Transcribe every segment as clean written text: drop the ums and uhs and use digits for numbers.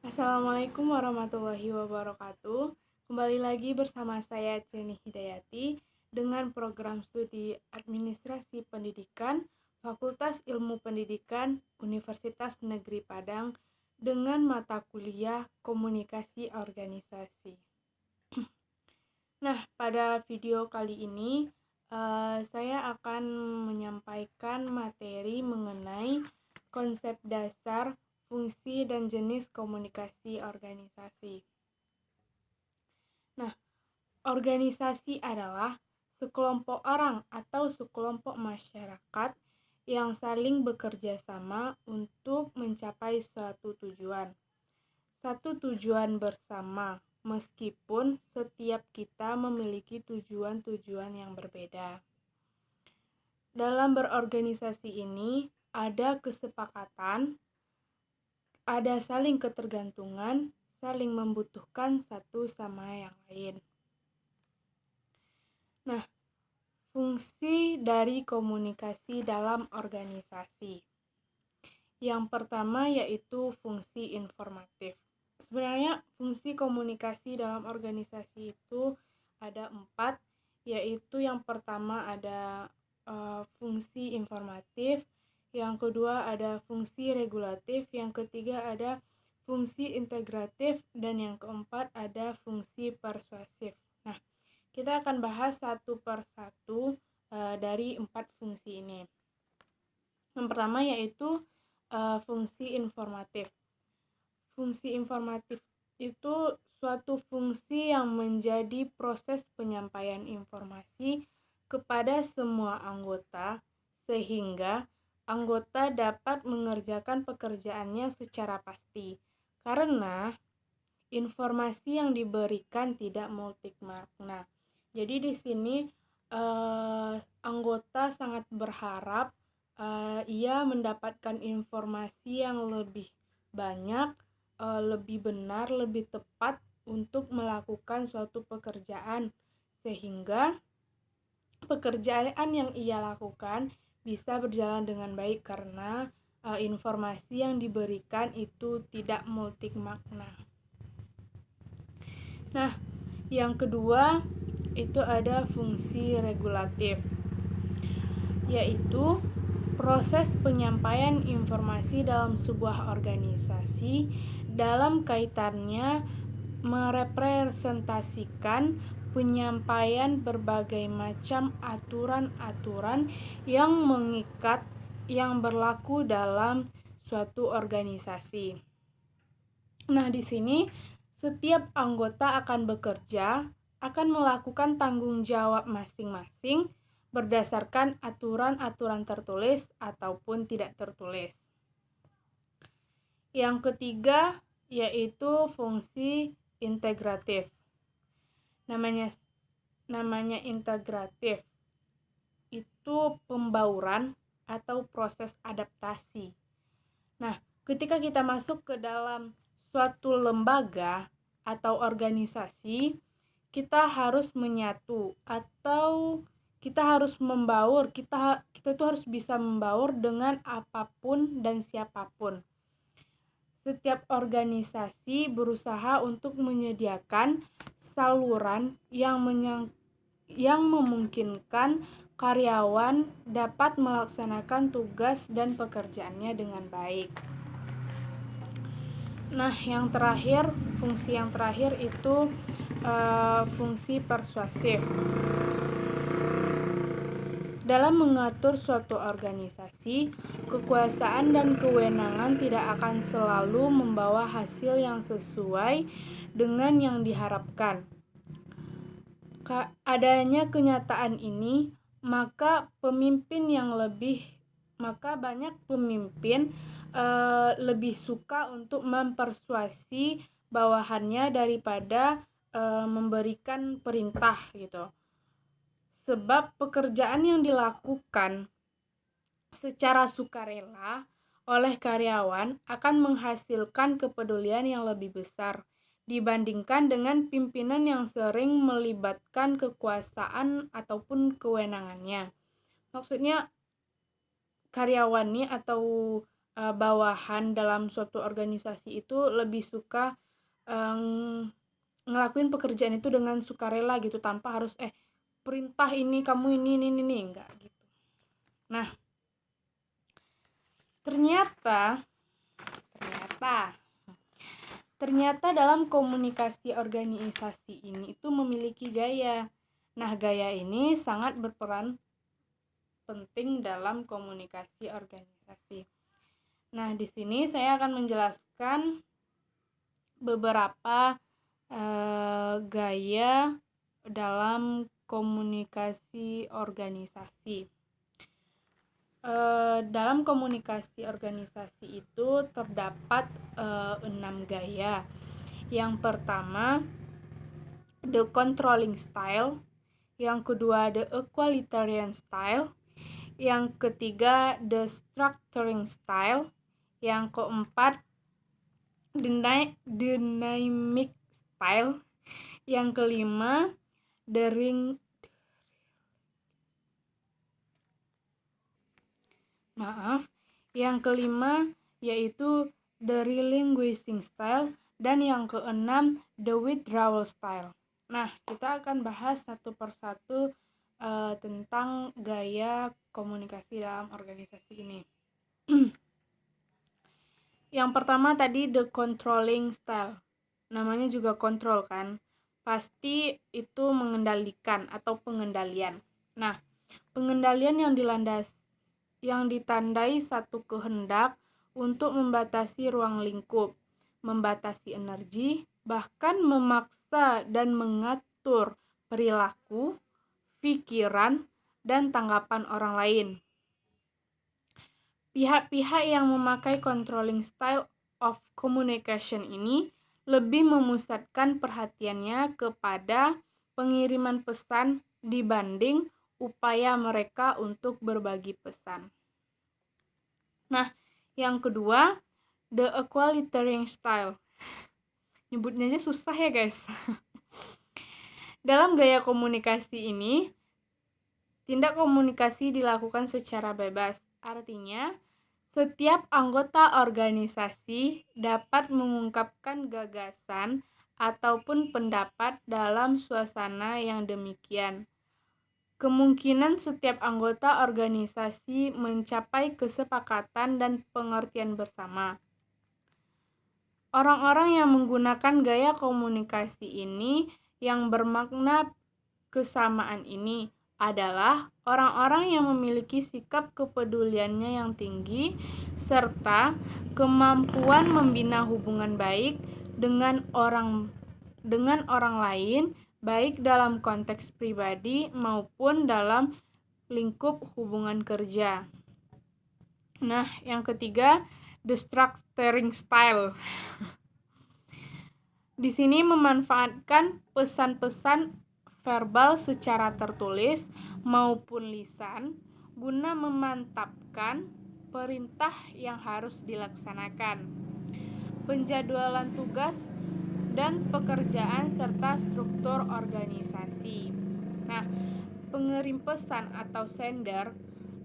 Assalamualaikum warahmatullahi wabarakatuh. Kembali lagi bersama saya Ceni Hidayati dengan program studi Administrasi Pendidikan Fakultas Ilmu Pendidikan Universitas Negeri Padang dengan mata kuliah Komunikasi Organisasi. Nah, pada video kali ini saya akan menyampaikan materi mengenai konsep dasar, fungsi, dan jenis komunikasi organisasi. Nah, organisasi adalah sekelompok orang atau sekelompok masyarakat yang saling bekerja sama untuk mencapai suatu tujuan. Satu tujuan bersama, meskipun setiap kita memiliki tujuan-tujuan yang berbeda. Dalam berorganisasi ini, ada kesepakatan, ada saling ketergantungan, saling membutuhkan satu sama yang lain. Nah, fungsi dari komunikasi dalam organisasi. Yang pertama yaitu fungsi informatif. Sebenarnya fungsi komunikasi dalam organisasi itu ada 4, yaitu yang pertama ada fungsi informatif, yang kedua ada fungsi regulatif, yang ketiga ada fungsi integratif, dan yang keempat ada fungsi persuasif. Nah, kita akan bahas satu per satu dari 4 fungsi ini. Yang pertama yaitu fungsi informatif. Fungsi informatif itu suatu fungsi yang menjadi proses penyampaian informasi kepada semua anggota sehingga anggota dapat mengerjakan pekerjaannya secara pasti. Karena informasi yang diberikan tidak multimakna. Jadi di sini anggota sangat berharap ia mendapatkan informasi yang lebih banyak, lebih benar, lebih tepat untuk melakukan suatu pekerjaan, sehingga pekerjaan yang ia lakukan bisa berjalan dengan baik karena informasi yang diberikan itu tidak multimakna. Nah, yang kedua itu ada fungsi regulatif, yaitu proses penyampaian informasi dalam sebuah organisasi dalam kaitannya merepresentasikan penyampaian berbagai macam aturan-aturan yang mengikat yang berlaku dalam suatu organisasi. Nah, di sini setiap anggota akan bekerja, akan melakukan tanggung jawab masing-masing berdasarkan aturan-aturan tertulis ataupun tidak tertulis. Yang ketiga yaitu fungsi integratif. Namanya integratif itu pembauran atau proses adaptasi. Nah, ketika kita masuk ke dalam suatu lembaga atau organisasi, kita harus menyatu atau kita harus membaur, kita itu harus bisa membaur dengan apapun dan siapapun. Setiap organisasi berusaha untuk menyediakan saluran yang memungkinkan karyawan dapat melaksanakan tugas dan pekerjaannya dengan baik. Nah, fungsi yang terakhir itu fungsi persuasif. Dalam mengatur suatu organisasi, kekuasaan dan kewenangan tidak akan selalu membawa hasil yang sesuai dengan yang diharapkan. Adanya kenyataan ini, maka banyak pemimpin lebih suka untuk mempersuasi bawahannya daripada memberikan perintah gitu. Sebab pekerjaan yang dilakukan secara sukarela oleh karyawan akan menghasilkan kepedulian yang lebih besar dibandingkan dengan pimpinan yang sering melibatkan kekuasaan ataupun kewenangannya. Maksudnya karyawannya atau bawahan dalam suatu organisasi itu lebih suka ngelakuin pekerjaan itu dengan sukarela gitu, tanpa harus perintah ini kamu ini enggak gitu. Nah, ternyata dalam komunikasi organisasi ini itu memiliki gaya. Nah, gaya ini sangat berperan penting dalam komunikasi organisasi. Nah, di sini saya akan menjelaskan beberapa gaya dalam komunikasi organisasi. Dalam komunikasi organisasi itu terdapat 6 gaya. Yang pertama, the controlling style. Yang kedua, the equalitarian style. Yang ketiga, the structuring style. Yang keempat, dynamic style. Yang kelima, yang kelima yaitu the relinquishing style, dan yang keenam the withdrawal style. Nah, kita akan bahas satu persatu tentang gaya komunikasi dalam organisasi ini. Yang pertama tadi the controlling style. Namanya juga kontrol kan? Pasti itu mengendalikan atau pengendalian. Nah, pengendalian yang ditandai satu kehendak untuk membatasi ruang lingkup, membatasi energi, bahkan memaksa dan mengatur perilaku, pikiran, dan tanggapan orang lain. Pihak-pihak yang memakai controlling style of communication ini lebih memusatkan perhatiannya kepada pengiriman pesan dibanding upaya mereka untuk berbagi pesan. Nah, yang kedua, the equalitarian style. Nyebutnya aja susah ya guys. Dalam gaya komunikasi ini, tindak komunikasi dilakukan secara bebas. Artinya, setiap anggota organisasi dapat mengungkapkan gagasan ataupun pendapat dalam suasana yang demikian. Kemungkinan setiap anggota organisasi mencapai kesepakatan dan pengertian bersama. Orang-orang yang menggunakan gaya komunikasi ini yang bermakna kesamaan ini adalah orang-orang yang memiliki sikap kepeduliannya yang tinggi serta kemampuan membina hubungan baik dengan orang lain, baik dalam konteks pribadi maupun dalam lingkup hubungan kerja. Nah, yang ketiga, the structuring style. Di sini memanfaatkan pesan-pesan verbal secara tertulis maupun lisan guna memantapkan perintah yang harus dilaksanakan, penjadwalan tugas dan pekerjaan serta struktur organisasi. Nah, pengirim pesan atau sender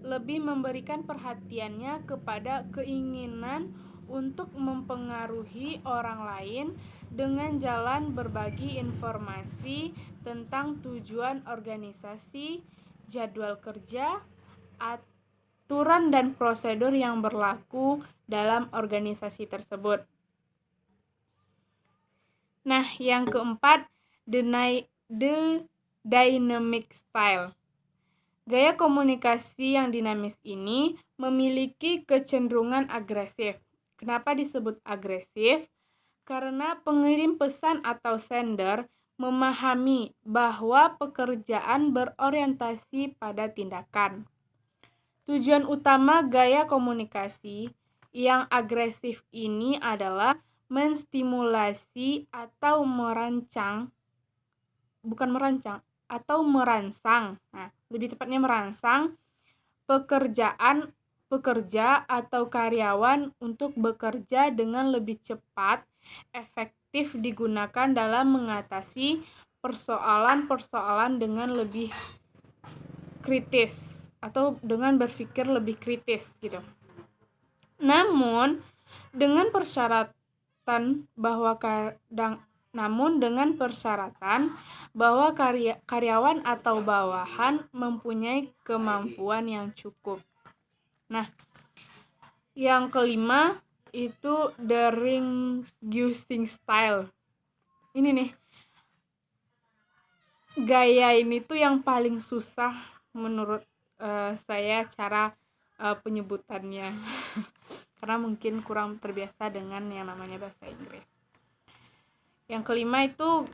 lebih memberikan perhatiannya kepada keinginan untuk mempengaruhi orang lain dengan jalan berbagi informasi tentang tujuan organisasi, jadwal kerja, aturan dan prosedur yang berlaku dalam organisasi tersebut. Nah, yang keempat, the dynamic style. Gaya komunikasi yang dinamis ini memiliki kecenderungan agresif. Kenapa disebut agresif? Karena pengirim pesan atau sender memahami bahwa pekerjaan berorientasi pada tindakan. Tujuan utama gaya komunikasi yang agresif ini adalah menstimulasi atau merangsang. Nah, lebih tepatnya merangsang pekerja atau karyawan untuk bekerja dengan lebih cepat, efektif digunakan dalam mengatasi persoalan-persoalan dengan lebih kritis atau dengan berpikir lebih kritis gitu. Namun dengan persyaratan bahwa karyawan atau bawahan mempunyai kemampuan yang cukup. Nah, yang kelima itu the reducing style. Ini nih, gaya ini tuh yang paling susah menurut saya cara penyebutannya karena mungkin kurang terbiasa dengan yang namanya bahasa Inggris. Yang kelima itu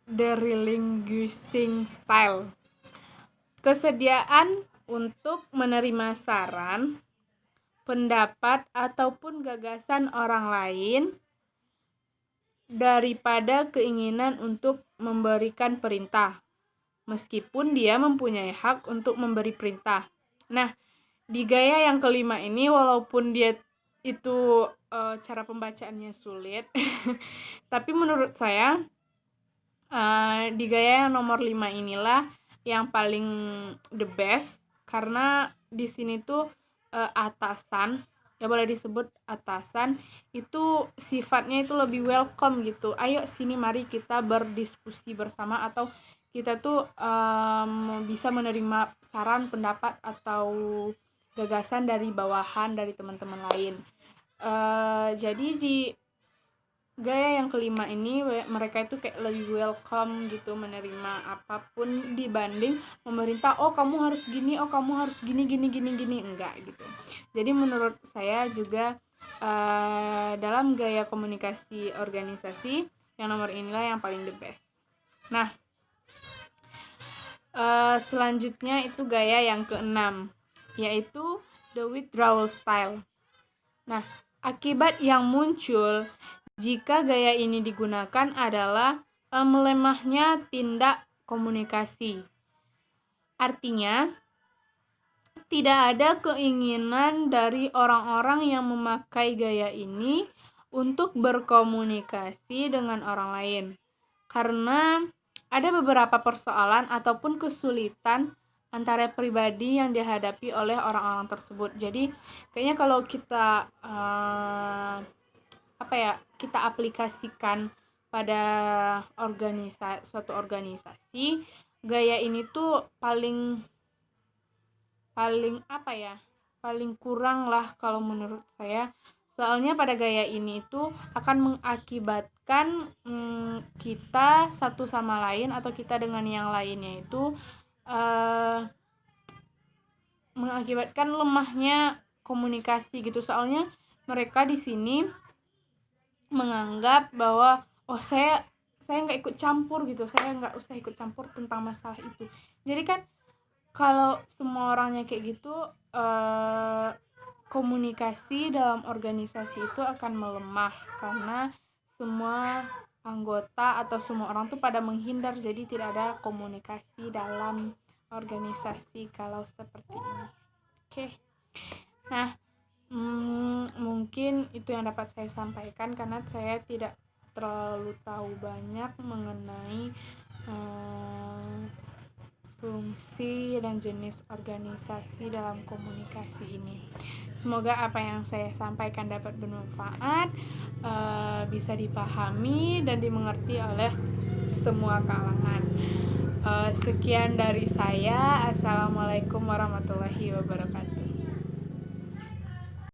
the relinquishing style. Kesediaan untuk menerima saran, pendapat ataupun gagasan orang lain daripada keinginan untuk memberikan perintah, meskipun dia mempunyai hak untuk memberi perintah. Nah, di gaya yang kelima ini, walaupun dia itu cara pembacaannya sulit, tapi menurut saya di gaya yang nomor 5 inilah yang paling the best, karena di sini tuh atasan, ya boleh disebut atasan, itu sifatnya itu lebih welcome gitu. Ayo sini, mari kita berdiskusi bersama, atau kita tuh bisa menerima saran, pendapat, atau gagasan dari bawahan, dari teman-teman lain. Jadi di gaya yang kelima ini mereka itu kayak lebih welcome gitu, menerima apapun dibanding memerintah, oh kamu harus gini, oh kamu harus gini, enggak gitu. Jadi menurut saya juga dalam gaya komunikasi organisasi yang nomor inilah yang paling the best. Nah, selanjutnya itu gaya yang keenam, yaitu the withdrawal style. Nah, akibat yang muncul jika gaya ini digunakan adalah melemahnya tindak komunikasi. Artinya, tidak ada keinginan dari orang-orang yang memakai gaya ini untuk berkomunikasi dengan orang lain, karena ada beberapa persoalan ataupun kesulitan antara pribadi yang dihadapi oleh orang-orang tersebut. Jadi kayaknya kalau kita kita aplikasikan pada suatu organisasi, gaya ini tuh paling kurang lah kalau menurut saya. Soalnya pada gaya ini itu akan mengakibatkan kita satu sama lain atau kita dengan yang lainnya itu mengakibatkan lemahnya komunikasi gitu. Soalnya mereka di sini menganggap bahwa saya nggak ikut campur gitu, saya nggak usah ikut campur tentang masalah itu. Jadi kan kalau semua orangnya kayak gitu, komunikasi dalam organisasi itu akan melemah karena semua anggota atau semua orang tuh pada menghindar, jadi tidak ada komunikasi dalam organisasi kalau seperti ini. Oke. Nah, mungkin itu yang dapat saya sampaikan karena saya tidak terlalu tahu banyak mengenai fungsi dan jenis organisasi dalam komunikasi ini. Semoga apa yang saya sampaikan dapat bermanfaat, bisa dipahami dan dimengerti oleh semua kalangan. Sekian dari saya. Assalamualaikum warahmatullahi wabarakatuh.